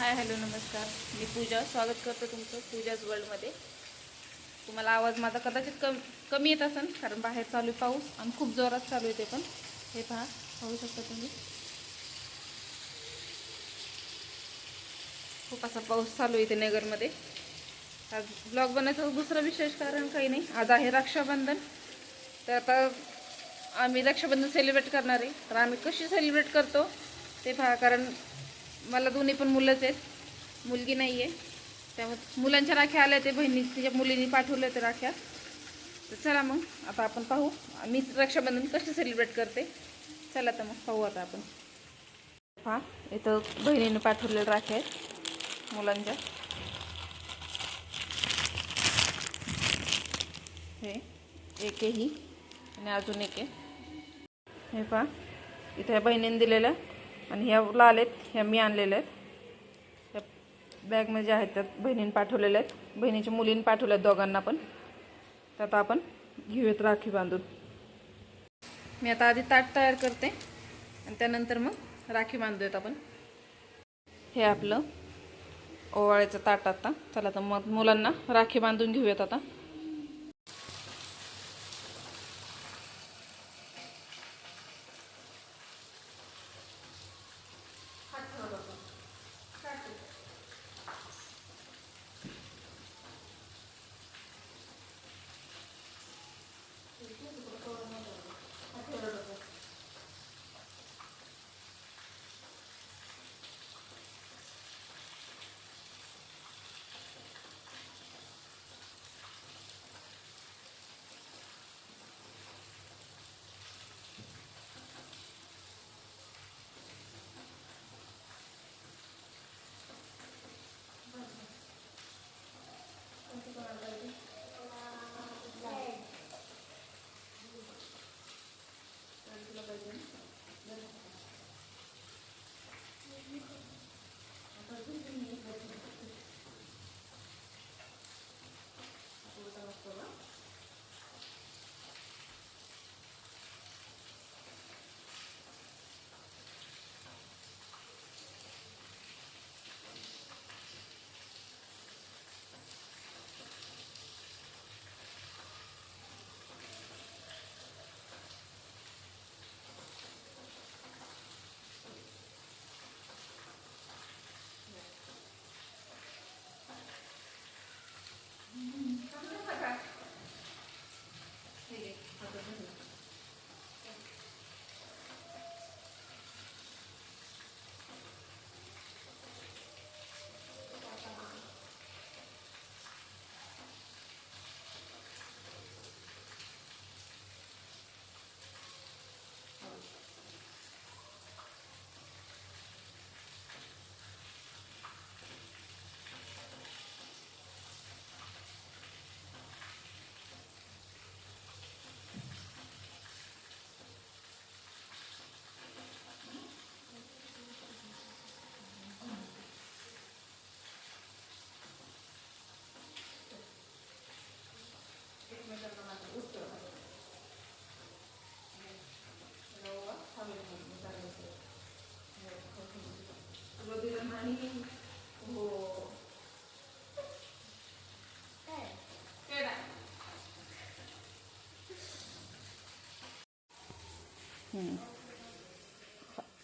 Hi hello नमस्कार. मी पूजा स्वागत करतो तुमचं पूजाज वर्ल्डमध्ये. तुम्हाला आवाज माझा कदाचित कमी येत असेल कारण बाहेर चालू आहे पाऊस आणि खूप जोरात चालू आहे. ते पण हे पहा, पाहू शकता तुम्ही, खूप असा पाऊस चालू आहे इथे नगरमध्ये. आज ब्लॉग बनायचं दुसरं विशेष कारण काही नाही, आज आहे रक्षाबंधन. तर आता आम्ही रक्षाबंधन सेलिब्रेट करणार आहे. तर आम्ही कशी सेलिब्रेट करतो ते पहा, कारण मला दोन्ही पण मुलंच आहेत, मुलगी नाही आहे. त्यामुळे मुलांच्या राख्या आल्या, ते बहिणी तिच्या मुलींनी पाठवल्या ते राख्या. तर चला मग आता आपण पाहू मी रक्षाबंधन कशी सेलिब्रेट करते. चला तर मग पाहू आता आपण. पहा, इथं बहिणीने पाठवलेल्या राख्या आहेत मुलांच्या. हे एक आहे ही आणि अजून एक आहे. हे पहा, इथे ह्या बहिणीने दिलेल्या आणि ह्या लाल आहेत, ह्या मी आणलेल्या आहेत. ह्या बॅगमध्ये आहेत, त्यात बहिणीने पाठवलेल्या आहेत, बहिणीच्या मुलीने पाठवल्या आहेत दोघांना पण. तर आता आपण घेऊयात राखी बांधून. मी आता आधी ताट तयार करते आणि त्यानंतर मग राखी बांधूयात आपण. हे आपलं ओवाळ्याचं ताट. आता चला तर मग मुलांना राखी बांधून घेऊयात आता.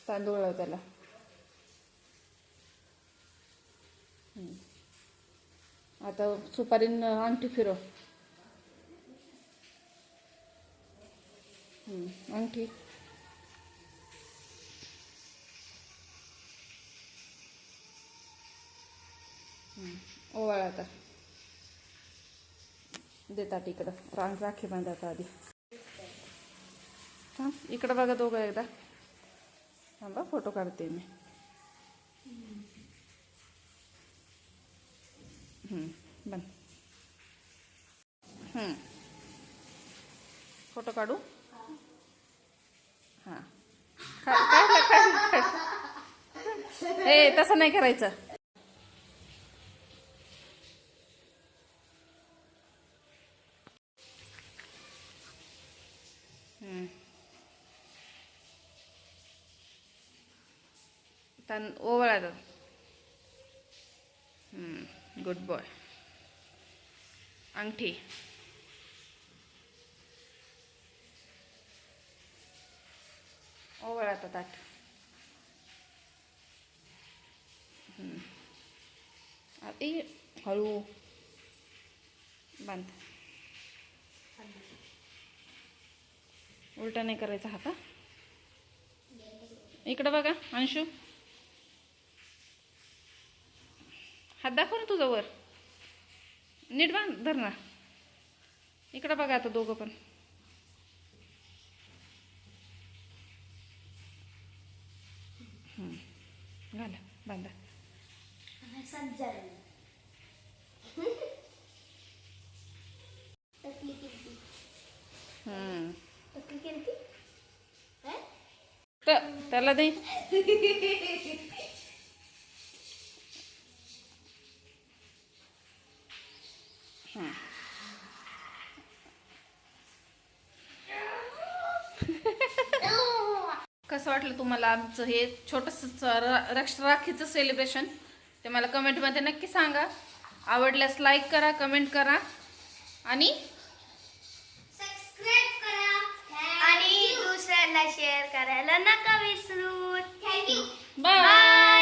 तांदूळ लाव त्याला. आता सुपारीन अंगठी फिरव. अंगठी ओवाळ. आता देतात इकडं राखी बांधतात आधी. थांब, इकडं बघा दोघं एकदा. थांबा, फोटो काढते मी. बन फोटो काढू. हां, ए तसं नाही करायचं. ओवाळायचं. Good boy. अंगठी. ओवळ आता ताट. ए हळू बांध. उलटा नाही करायचा हा का. इकडं बघा अंशू, हात दाखव ना तुझा वर. नीट बांध धर ना. इकडं बघा आता दोघं पण. घाला बांधा. त्याला दे. कसं वाटलं तुम्हाला आमचं हे छोटंसं राखीचं सेलिब्रेशन ते मला कमेंटमध्ये नक्की सांगा. आवडल्यास लाईक करा, कमेंट करा आणि सबस्क्राईब करा आणि दुसऱ्यांना शेअर करायला नका विसरू. थँक्यू. बाय.